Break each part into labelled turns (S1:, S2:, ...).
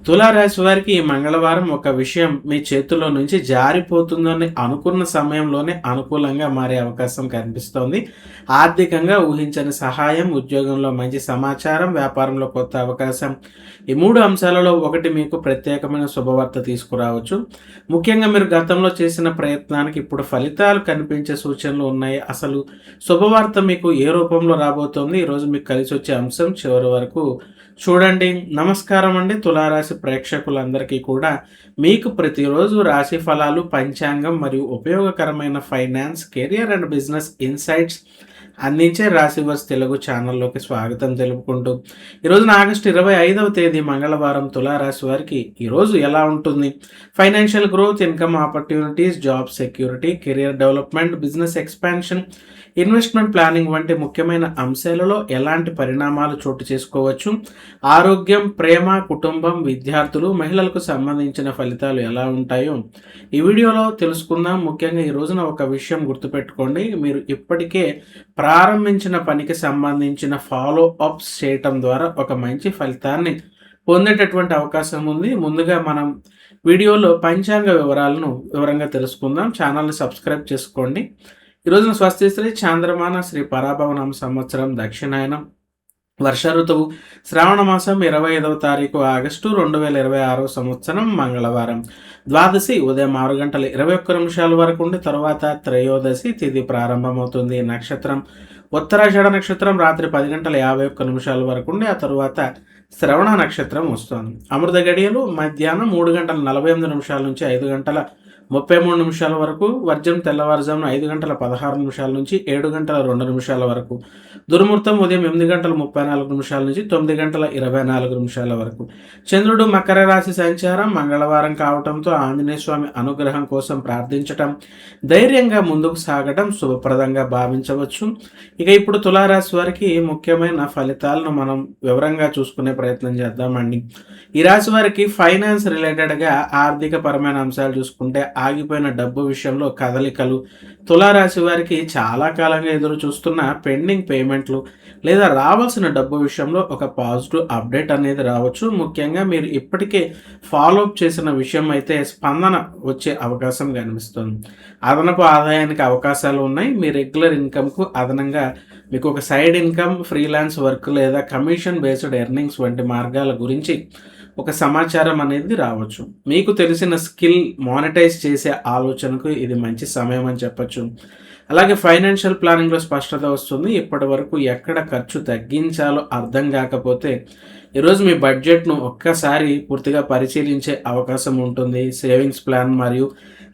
S1: తులారాశి వారికి ఈ మంగళవారం ఒక విషయం మీ చేతుల్లో నుంచి జారిపోతుందని అనుకున్న సమయంలోనే అనుకూలంగా మారే అవకాశం కనిపిస్తోంది. ఆర్థికంగా ఊహించని సహాయం, ఉద్యోగంలో మంచి సమాచారం, వ్యాపారంలో కొత్త అవకాశం. ఈ 3 అంశాలలో ఒకటి మీకు ప్రత్యేకమైన శుభవార్త తీసుకురావచ్చు. ముఖ్యంగా మీరు గతంలో చేసిన ప్రయత్నానికి ఇప్పుడు ఫలితాలు కనిపించే సూచనలు ఉన్నాయి. అసలు శుభవార్త మీకు ఏ రూపంలో రాబోతోంది? ఈరోజు మీకు కలిసొచ్చే అంశం చివరి వరకు చూడండి. నమస్కారం అండి తులారాశి ప్రేక్షకులందరికీ కూడా మీకు ప్రతిరోజు రాశి ఫలాలు, పంచాంగం మరియు ఉపయోగకరమైన finance, career and business insights అందించే రాశివర్స్ తెలుగు ఛానల్లోకి స్వాగతం తెలుపుకుంటూ ఈరోజున ఆగస్టు 25వ తేదీ మంగళవారం తులారాశి వారికి ఈరోజు ఎలా ఉంటుంది? Financial growth, income opportunities, job security, career development, business expansion, investment planning వంటి ముఖ్యమైన అంశాలలో ఎలాంటి పరిణామాలు చోటు చేసుకోవచ్చు? ఆరోగ్యం, ప్రేమ, కుటుంబం, విద్యార్థులు, మహిళలకు సంబంధించిన ఫలితాలు ఎలా ఉంటాయో ఈ వీడియోలో తెలుసుకుందాం. ముఖ్యంగా ఈ రోజున ఒక విషయం గుర్తుపెట్టుకోండి. మీరు ఇప్పటికే ప్రారంభించిన పనికి సంబంధించిన ఫాలో అప్స్ చేయటం ద్వారా ఒక మంచి ఫలితాన్ని పొందేటటువంటి అవకాశం ఉంది. ముందుగా మనం వీడియోలో పంచాంగ వివరాలను వివరంగా తెలుసుకుందాం. ఛానల్ని సబ్స్క్రైబ్ చేసుకోండి. ఈ రోజున స్వస్తి శ్రీ చాంద్రమాన శ్రీ పరాభవనామ సంవత్సరం దక్షిణాయనం వర్ష ఋతువు శ్రావణ మాసం 25వ తారీఖు ఆగస్టు 2026 సంవత్సరం మంగళవారం. ద్వాదశి ఉదయం 6 గంటల 21 నిమిషాల వరకు ఉండి తరువాత త్రయోదశి తిథి ప్రారంభమవుతుంది. నక్షత్రం ఉత్తరాషాఢ నక్షత్రం రాత్రి 10 గంటల 51 నిమిషాల వరకు ఉండి ఆ తరువాత శ్రవణ నక్షత్రం వస్తుంది. అమృత గడియలు మధ్యాహ్నం 3 గంటల 48 నిమిషాల నుంచి 5 గంటల 33 నిమిషాల వరకు. వర్జం తెల్లవారుజామున 5 గంటల 16 నిమిషాల నుంచి 7 గంటల 2 నిమిషాల వరకు. దుర్ముహూర్తం ఉదయం 8 గంటల 34 నిమిషాల నుంచి 9 గంటల 24 నిమిషాల వరకు. చంద్రుడు మకర రాశి సంచారం మంగళవారం కావడంతో ఆంజనేయ స్వామి అనుగ్రహం కోసం ప్రార్థించటం, ధైర్యంగా ముందుకు సాగటం శుభప్రదంగా భావించవచ్చు. ఇక ఇప్పుడు తులారాశి వారికి ముఖ్యమైన ఫలితాలను మనం వివరంగా చూసుకునే ప్రయత్నం చేద్దామండి. ఈ రాశి వారికి ఫైనాన్స్ రిలేటెడ్గా ఆర్థిక పరమైన అంశాలు చూసుకుంటే ఆగిపోయిన డబ్బు విషయంలో కదలికలు, తులారాశి వారికి చాలా కాలంగా ఎదురు చూస్తున్న పెండింగ్ పేమెంట్లు లేదా రావాల్సిన డబ్బు విషయంలో ఒక పాజిటివ్ అప్డేట్ అనేది రావచ్చు. ముఖ్యంగా మీరు ఇప్పటికే ఫాలోఅప్ చేసిన విషయం అయితే స్పందన వచ్చే అవకాశం కనిపిస్తుంది. అదనపు ఆదాయానికి అవకాశాలు ఉన్నాయి. మీ రెగ్యులర్ ఇన్కమ్కు అదనంగా మీకు ఒక సైడ్ ఇన్కమ్, ఫ్రీలాన్స్ వర్క్ లేదా కమిషన్ బేస్డ్ ఎర్నింగ్స్ వంటి మార్గాల గురించి ఒక సమాచారం అనేది రావచ్చు. మీకు తెలిసిన స్కిల్ మానిటైజ్ చేసే ఆలోచనకు ఇది మంచి సమయం అని చెప్పచ్చు. అలాగే ఫైనాన్షియల్ ప్లానింగ్లో స్పష్టత వస్తుంది. ఇప్పటి వరకు ఎక్కడ ఖర్చు తగ్గించాలో అర్థం కాకపోతే ఈరోజు మీ బడ్జెట్ను ఒక్కసారి పూర్తిగా పరిశీలించే అవకాశం ఉంటుంది. సేవింగ్స్ ప్లాన్ మరియు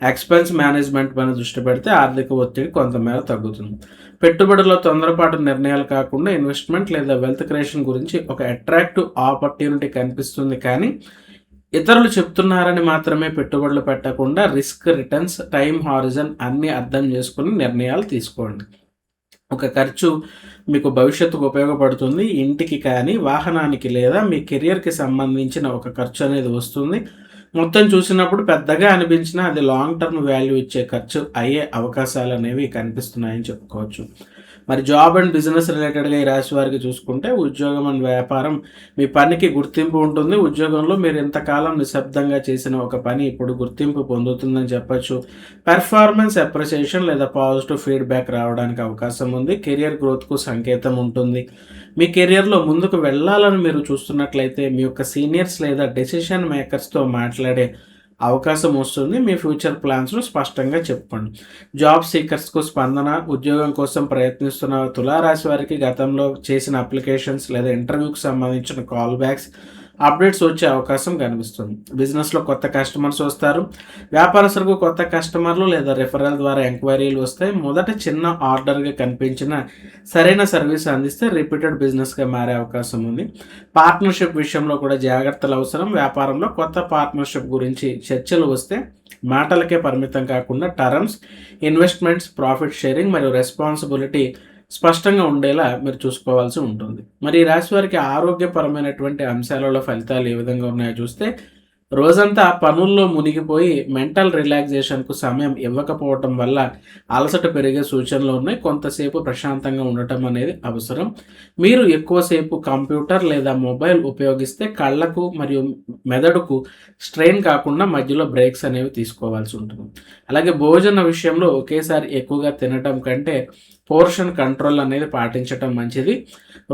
S1: ఎక్స్పెన్స్ మేనేజ్మెంట్ పైన దృష్టి పెడితే ఆర్థిక ఒత్తిడి కొంతమేర తగ్గుతుంది. పెట్టుబడుల్లో తొందరపాటు నిర్ణయాలు కాకుండా ఇన్వెస్ట్మెంట్ లేదా వెల్త్ క్రియేషన్ గురించి ఒక అట్రాక్టివ్ ఆపర్చునిటీ కనిపిస్తుంది. కానీ ఇతరులు చెప్తున్నారని మాత్రమే పెట్టుబడులు పెట్టకుండా రిస్క్, రిటర్న్స్, టైం హారిజన్ అన్నీ అర్థం చేసుకుని నిర్ణయాలు తీసుకోండి. ఒక ఖర్చు మీకు భవిష్యత్తుకు ఉపయోగపడుతుంది. ఇంటికి కానీ, వాహనానికి లేదా మీ కెరియర్కి సంబంధించిన ఒక ఖర్చు అనేది వస్తుంది. మొత్తం చూసినప్పుడు పెద్దగా అనిపించినా అది లాంగ్ టర్మ్ వాల్యూ ఇచ్చే ఖర్చు అయ్యే అవకాశాలు అనేవి కనిపిస్తున్నాయని చెప్పుకోవచ్చు. మరి జాబ్ అండ్ బిజినెస్ రిలేటెడ్గా ఈ రాశి వారికి చూసుకుంటే ఉద్యోగం అండ్ వ్యాపారం మీ పనికి గుర్తింపు ఉంటుంది. ఉద్యోగంలో మీరు ఇంతకాలం నిశ్శబ్దంగా చేసిన ఒక పని ఇప్పుడు గుర్తింపు పొందుతుందని చెప్పచ్చు. పెర్ఫార్మెన్స్ అప్రిసియేషన్ లేదా పాజిటివ్ ఫీడ్బ్యాక్ రావడానికి అవకాశం ఉంది. కెరియర్ గ్రోత్కు సంకేతం ఉంటుంది. మీ కెరియర్లో ముందుకు వెళ్ళాలని మీరు చూస్తున్నట్లయితే మీ యొక్క సీనియర్స్ లేదా డెసిషన్ మేకర్స్తో మాట్లాడే అవకాశం వస్తుంది. మీ ఫ్యూచర్ ప్లాన్స్ను స్పష్టంగా చెప్పండి. జాబ్ సీకర్స్కు స్పందన, ఉద్యోగం కోసం ప్రయత్నిస్తున్న తులారాశి వారికి గతంలో చేసిన అప్లికేషన్స్ లేదా ఇంటర్వ్యూకి సంబంధించిన కాల్ బ్యాక్స్, అప్డేట్స్ వచ్చే అవకాశం కనిపిస్తుంది. బిజినెస్లో కొత్త కస్టమర్స్ వస్తారు. వ్యాపారస్తులకు కొత్త కస్టమర్లు లేదా రిఫరల్ ద్వారా ఎంక్వైరీలు వస్తాయి. మొదట చిన్న ఆర్డర్గా కనిపించిన సరైన సర్వీస్ అందిస్తే రిపీటెడ్ బిజినెస్గా మారే అవకాశం ఉంది. పార్ట్నర్షిప్ విషయంలో కూడా జాగ్రత్తలు అవసరం. వ్యాపారంలో కొత్త పార్ట్నర్షిప్ గురించి చర్చలు వస్తే మాటలకే పరిమితం కాకుండా టర్మ్స్, ఇన్వెస్ట్మెంట్స్, ప్రాఫిట్ షేరింగ్ మరియు రెస్పాన్సిబిలిటీ స్పష్టంగా ఉండేలా మీరు చూసుకోవాల్సి ఉంటుంది. మరి ఈ రాశి వారికి ఆరోగ్యపరమైనటువంటి అంశాలలో ఫలితాలు ఏ విధంగా ఉన్నాయో చూస్తే రోజంతా పనుల్లో మునిగిపోయి మెంటల్ రిలాక్సేషన్‌కు సమయం ఇవ్వకపోవటం వల్ల అలసట పెరిగే సూచనలు ఉన్నాయి. కొంతసేపు ప్రశాంతంగా ఉండటం అనేది అవసరం. మీరు ఎక్కువసేపు కంప్యూటర్ లేదా మొబైల్ ఉపయోగిస్తే కళ్ళకు మరియు మెదడుకు స్ట్రెయిన్ కాకుండా మధ్యలో బ్రేక్స్ అనేవి తీసుకోవాల్సి ఉంటుంది. అలాగే భోజన విషయంలో ఒకేసారి ఎక్కువగా తినటం కంటే పోర్షన్ కంట్రోల్ అనేది పాటించటం మంచిది.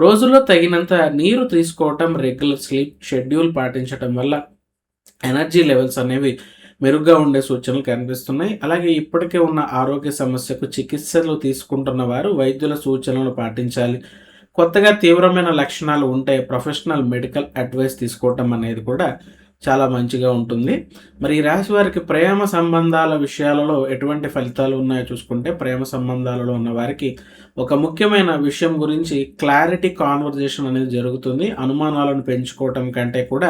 S1: రోజులో తగినంత నీరు తీసుకోవటం, రెగ్యులర్ స్లీప్ షెడ్యూల్ పాటించటం వల్ల ఎనర్జీ లెవెల్స్ అనేవి మెరుగ్గా ఉండే సూచనలు కనిపిస్తున్నాయి. అలాగే ఇప్పటికే ఉన్న ఆరోగ్య సమస్యకు చికిత్సలు తీసుకుంటున్న వారు వైద్యుల సూచనలను పాటించాలి. కొత్తగా తీవ్రమైన లక్షణాలు ఉంటే ప్రొఫెషనల్ మెడికల్ అడ్వైస్ తీసుకోవటం అనేది కూడా చాలా మంచిగా ఉంటుంది. మరి ఈ రాశి వారికి ప్రేమ సంబంధాల విషయాలలో ఎటువంటి ఫలితాలు ఉన్నాయో చూసుకుంటే, ప్రేమ సంబంధాలలో ఉన్న వారికి ఒక ముఖ్యమైన విషయం గురించి క్లారిటీ కాన్వర్జేషన్ అనేది జరుగుతుంది. అనుమానాలను పెంచుకోవటం కంటే కూడా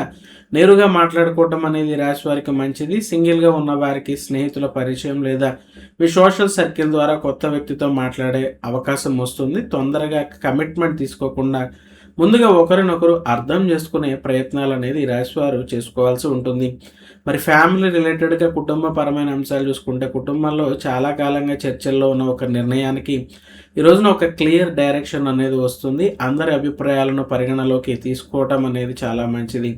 S1: నేరుగా మాట్లాడుకోవటం అనేది రాశి వారికి మంచిది. సింగిల్గా ఉన్న వారికి స్నేహితుల పరిచయం లేదా మీ సోషల్ సర్కిల్ ద్వారా కొత్త వ్యక్తితో మాట్లాడే అవకాశం వస్తుంది. తొందరగా కమిట్మెంట్ తీసుకోకుండా ముందుగా ఒకరినొకరు అర్థం చేసుకునే ప్రయత్నాలు అనేది ఈ రాశివారు చేసుకోవాల్సి ఉంటుంది. మరి ఫ్యామిలీ రిలేటెడ్గా కుటుంబపరమైన అంశాలు చూసుకుంటే, కుటుంబంలో చాలా కాలంగా చర్చల్లో ఉన్న ఒక నిర్ణయానికి ఈ రోజున ఒక క్లియర్ డైరెక్షన్ అనేది వస్తుంది. అందరి అభిప్రాయాలను పరిగణలోకి తీసుకోవటం అనేది చాలా మంచిది.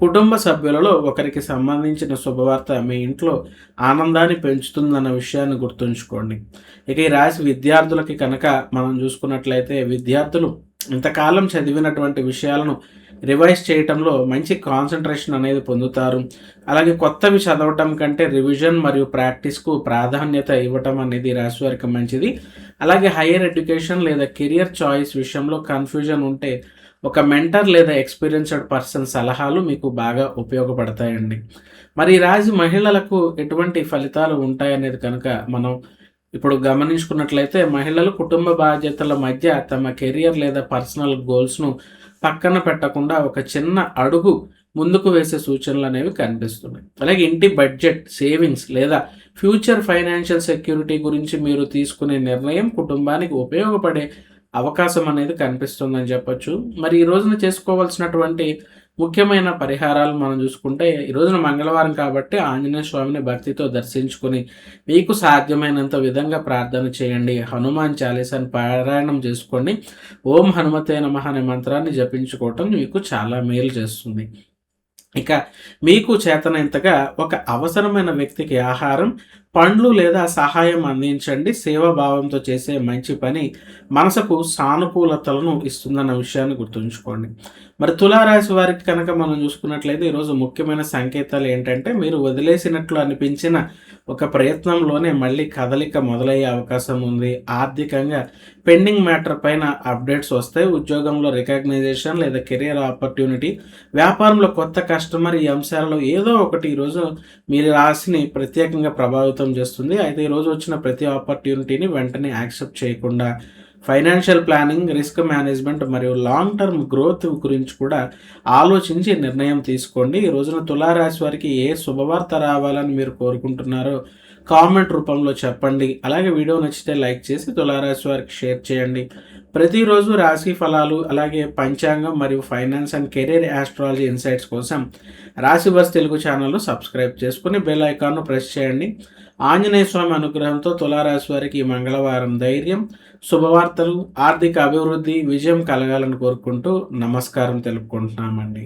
S1: కుటుంబ సభ్యులలో ఒకరికి సంబంధించిన శుభవార్త మీ ఇంట్లో ఆనందాన్ని పెంచుతుందన్న విషయాన్ని గుర్తుంచుకోండి. ఇక ఈ రాశి విద్యార్థులకి కనుక మనం చూసుకున్నట్లయితే, విద్యార్థులు ఇంతకాలం చదివినటువంటి విషయాలను రివైజ్ చేయటంలో మంచి కాన్సంట్రేషన్ అనేది పొందుతారు. అలాగే కొత్తవి చదవటం కంటే రివిజన్ మరియు ప్రాక్టీస్కు ప్రాధాన్యత ఇవ్వటం అనేది రాశి వారికి మంచిది. అలాగే హైయర్ ఎడ్యుకేషన్ లేదా కెరియర్ చాయిస్ విషయంలో కన్ఫ్యూజన్ ఉంటే ఒక మెంటర్ లేదా ఎక్స్పీరియన్స్డ్ పర్సన్ సలహాలు మీకు బాగా ఉపయోగపడతాయండి. మరి ఈ రాశి మహిళలకు ఎటువంటి ఫలితాలు ఉంటాయనేది కనుక మనం ఇప్పుడు గమనించుకున్నట్లయితే, మహిళలు కుటుంబ బాధ్యతల మధ్య తమ కెరియర్ లేదా పర్సనల్ గోల్స్ను పక్కన పెట్టకుండా ఒక చిన్న అడుగు ముందుకు వేసే సూచనలు అనేవి కనిపిస్తున్నాయి. అలాగే ఇంటి బడ్జెట్, సేవింగ్స్ లేదా ఫ్యూచర్ ఫైనాన్షియల్ సెక్యూరిటీ గురించి మీరు తీసుకునే నిర్ణయం కుటుంబానికి ఉపయోగపడే అవకాశం అనేది కనిపిస్తుందని చెప్పొచ్చు. మరి ఈ రోజున చేసుకోవాల్సినటువంటి ముఖ్యమైన పరిహారాలు మనం చూసుకుంటే, ఈ రోజున మంగళవారం కాబట్టి ఆంజనేయ స్వామిని భక్తితో దర్శించుకొని మీకు సాధ్యమైనంత విధంగా ప్రార్థన చేయండి. హనుమాన్ చాలీసాని పారాయణం చేసుకోండి. ఓం హనుమతే నమః అనే మంత్రాన్ని జపించుకోవటం మీకు చాలా మేలు చేస్తుంది. ఇక మీకు చేతనంతగా ఒక అవసరమైన వ్యక్తికి ఆహారం, పండ్లు లేదా సహాయం అందించండి. సేవాభావంతో చేసే మంచి పని మనసుకు సానుకూలతలను ఇస్తుందన్న విషయాన్ని గుర్తుంచుకోండి. మరి తులారాశి వారికి కనుక మనం చూసుకున్నట్లయితే, ఈరోజు ముఖ్యమైన సంకేతాలు ఏంటంటే, మీరు వదిలేసినట్లు అనిపించిన ఒక ప్రయత్నంలోనే మళ్ళీ కదలిక మొదలయ్యే అవకాశం ఉంది. ఆర్థికంగా పెండింగ్ మ్యాటర్ పైన అప్డేట్స్ వస్తాయి. ఉద్యోగంలో రికగ్నైజేషన్ లేదా కెరియర్ ఆపర్చునిటీ, వ్యాపారంలో కొత్త కస్టమర్, ఈ అంశాలలో ఏదో ఒకటి ఈరోజు మీ రాశిని ప్రత్యేకంగా ప్రభావితం చేస్తుంది. అయితే ఈరోజు వచ్చిన ప్రతి ఆపర్చునిటీని వెంటనే యాక్సెప్ట్ చేయకుండా ఫైనాన్షియల్ ప్లానింగ్, రిస్క్ మేనేజ్మెంట్ మరియు లాంగ్ టర్మ్ గ్రోత్ గురించి కూడా ఆలోచించి నిర్ణయం తీసుకోండి. ఈ రోజున తులారాశి వారికి ఏ శుభవార్త రావాలని మీరు కోరుకుంటున్నారో కామెంట్ రూపంలో చెప్పండి. అలాగే వీడియో నచ్చితే లైక్ చేసి తులారాశి వారికి షేర్ చేయండి. ప్రతిరోజు రాశి ఫలాలు, అలాగే పంచాంగం మరియు finance and career astrology insights కోసం రాశి బస్ తెలుగు ఛానల్ను సబ్స్క్రైబ్ చేసుకుని బెల్ ఐకాన్ను ప్రెస్ చేయండి. ఆంజనేయ స్వామి అనుగ్రహంతో తులారాశి వారికి ఈ మంగళవారం ధైర్యం, శుభవార్తలు, ఆర్థిక అభివృద్ధి, విజయం కలగాలని కోరుకుంటూ నమస్కారం తెలుపుకుంటున్నామండి.